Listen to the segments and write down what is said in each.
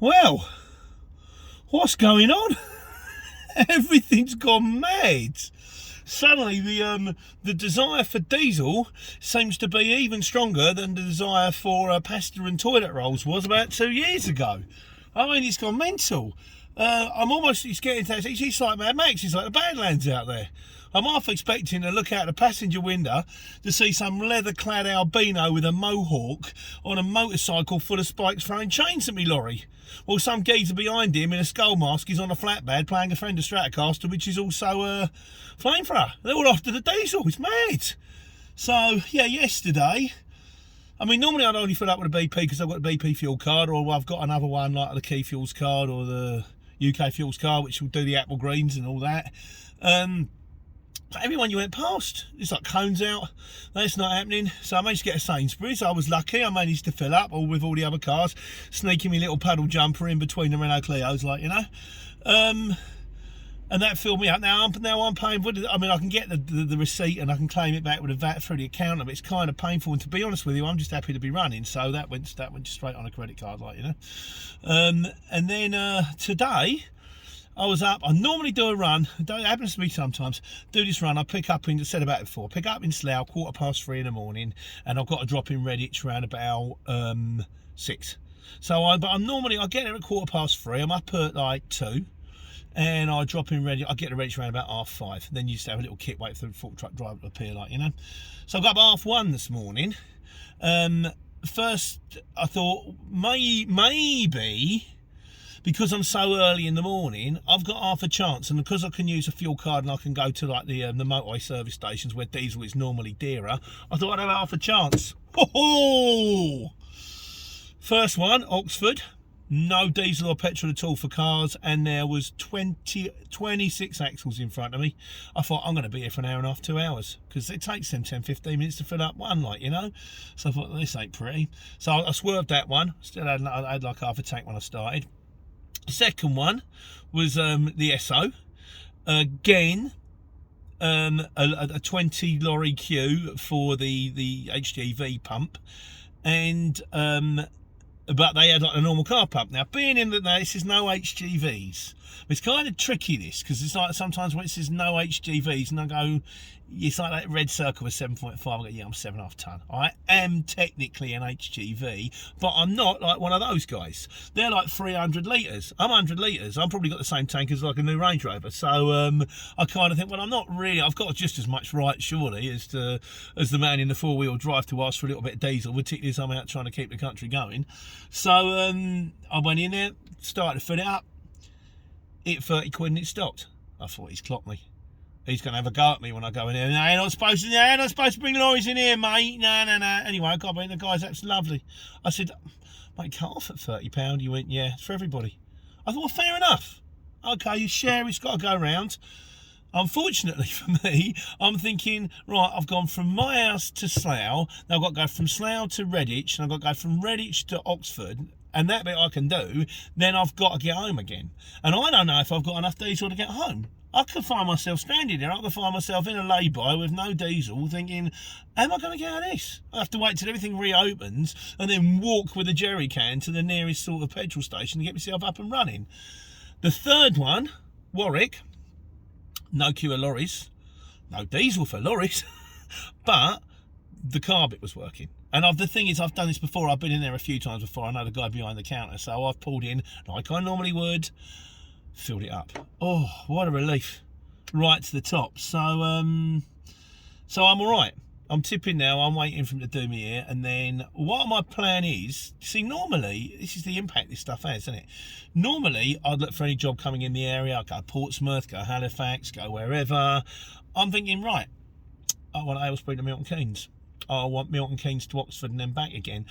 Well, what's going on? Everything's gone mad. Suddenly, the desire for diesel seems to be even stronger than the desire for pasta and toilet rolls was about 2 years ago. I mean, it's gone mental. It's getting to, it's like Mad Max, it's like the Badlands out there. I'm half expecting to look out the passenger window to see some leather-clad albino with a mohawk on a motorcycle full of spikes throwing chains at me lorry. Well, some geezer behind him in a skull mask is on a flatbed playing a Fender Stratocaster, which is also a flamethrower. They're all after the diesel. It's mad. So, yeah, yesterday, I mean, normally I'd only fill up with a BP because I've got a BP fuel card, or I've got another one like the Key Fuels card or the UK Fuels card, which will do the apple greens and all that. But everyone you went past, it's like cones out. That's not happening. So I managed to get a Sainsbury's. I was lucky. I managed to fill up all with all the other cars, sneaking my little puddle jumper in between the Renault Clio's, like, you know. And that filled me up. Now I'm paying. I mean, I can get the receipt and I can claim it back with a VAT through the account, but it's kind of painful. And to be honest with you, I'm just happy to be running. So that went straight on a credit card, like, you know. And then today, I was up. I normally do a run. It happens to me sometimes. Do this run. I pick up in, said about it before, pick up in Slough 3:15 in the morning, and I've got to drop in Redditch around about 6. So I get there at 3:15. I'm up at like 2, and I drop in Redditch. I get to Redditch around about 5:30. Then you just have a little kit, wait for the fork truck driver to appear, like, you know. So I got up at 1:30 this morning. First, I thought maybe, because I'm so early in the morning, I've got half a chance, and because I can use a fuel card and I can go to like the motorway service stations where diesel is normally dearer, I thought I'd have half a chance. Ho-ho! First one, Oxford, no diesel or petrol at all for cars, and there was 26 axles in front of me. I thought, I'm going to be here for an hour and a half, 2 hours, because it takes them 10-15 minutes to fill up one, like, you know. So I thought, this ain't pretty. So I swerved that one. Still had like half a tank when I started. Second one was the Esso, again a 20 lorry queue for the HGV pump, and but they had like a normal car pump. Now, being in that this is no HGVs, it's kind of tricky, this, because it's like sometimes when it says no HGVs and I go, it's like that red circle with 7.5. I go, yeah, I'm 7.5 ton. I am technically an HGV, but I'm not like one of those guys. They're like 300 litres. I'm 100 litres. I've probably got the same tank as like a new Range Rover. So I kind of think, well, I'm not really. I've got just as much right, surely, as the man in the four-wheel drive to ask for a little bit of diesel, particularly as I'm out trying to keep the country going. So I went in there, started to fill it up. Hit 30 quid and it stopped. I thought, he's clocked me. He's going to have a go at me when I go in there. No, you're not supposed to bring lorries in here, mate. No. Anyway, I got in. The guy's absolutely lovely. I said, mate, cut off at £30. He went, yeah, it's for everybody. I thought, well, fair enough. Okay, you share, it's got to go round. Unfortunately for me, I'm thinking, right, I've gone from my house to Slough. Now I've got to go from Slough to Redditch, and I've got to go from Redditch to Oxford. And that bit I can do, then I've got to get home again. And I don't know if I've got enough diesel to get home. I could find myself stranded there. I could find myself in a lay-by with no diesel, thinking, how am I going to get out of this? I have to wait till everything reopens and then walk with a jerry can to the nearest sort of petrol station to get myself up and running. The third one, Warwick, no queue of lorries, no diesel for lorries, but the car bit was working. And the thing is, I've done this before. I've been in there a few times before. I know the guy behind the counter. So I've pulled in like I normally would, filled it up. Oh, what a relief. Right to the top. So I'm all right. I'm tipping now. I'm waiting for him to do me here. And then what my plan is, see, normally, this is the impact this stuff has, isn't it? Normally, I'd look for any job coming in the area. I'd go Portsmouth, go Halifax, go wherever. I'm thinking, right, I want Aylesbury to Milton Keynes. I want Milton Keynes to Oxford and then back again.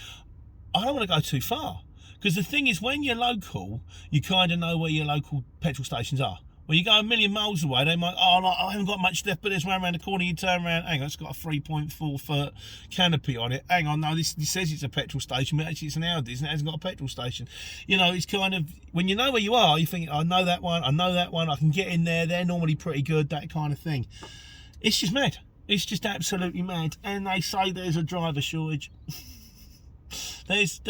I don't want to go too far. Because the thing is, when you're local, you kind of know where your local petrol stations are. When you go a million miles away, they might, I haven't got much left, but there's one around the corner, you turn around, hang on, it's got a 3.4 foot canopy on it. Hang on, no, this says it's a petrol station, but actually it's an Audi, and it hasn't got a petrol station. You know, it's kind of, when you know where you are, you think, I know that one, I can get in there, they're normally pretty good, that kind of thing. It's just mad. It's just absolutely mad. And they say there's a driver shortage. There's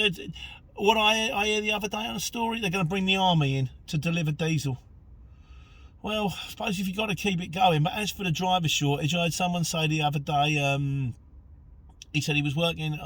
What I hear the other day on a story, they're going to bring the army in to deliver diesel. Well, I suppose if you've got to keep it going. But as for the driver shortage, I had someone say the other day, he said he was working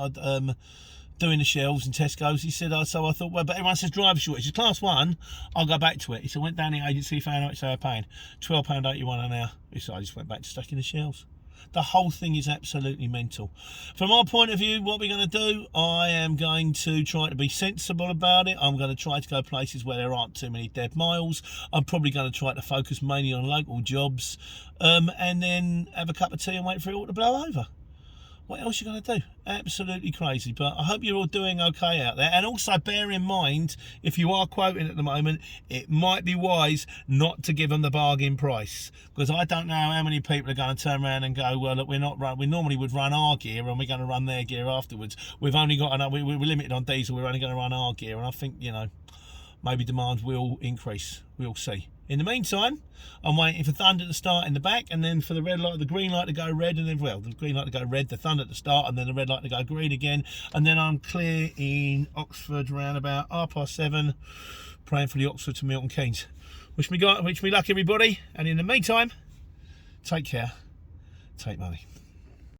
doing the shelves in Tesco's. He said, so I thought, well, but everyone says driver shortage. It's class 1, I'll go back to it. He said, went down the agency, found out it's they're paying £12.81 an hour. He said, I just went back to stacking the shelves. The whole thing is absolutely mental. From our point of view, what we're going to do, I am going to try to be sensible about it. I'm going to try to go places where there aren't too many dead miles. I'm probably going to try to focus mainly on local jobs, and then have a cup of tea and wait for it all to blow over. What else are you going to do? Absolutely crazy. But I hope you're all doing okay out there. And also bear in mind, if you are quoting at the moment, it might be wise not to give them the bargain price. Because I don't know how many people are going to turn around and go, well, look, we normally would run our gear and we're going to run their gear afterwards. We've only got enough, we're limited on diesel, we're only going to run our gear. And I think, you know, maybe demand will increase. We'll see. In the meantime, I'm waiting for thunder to start in the back, and then for the red light, the green light to go red, and then, well, the green light to go red, the thunder to start, and then the red light to go green again, and then I'm clear in Oxford around about 7:30, praying for the Oxford to Milton Keynes. Wish me luck, everybody, and in the meantime, take care, take money.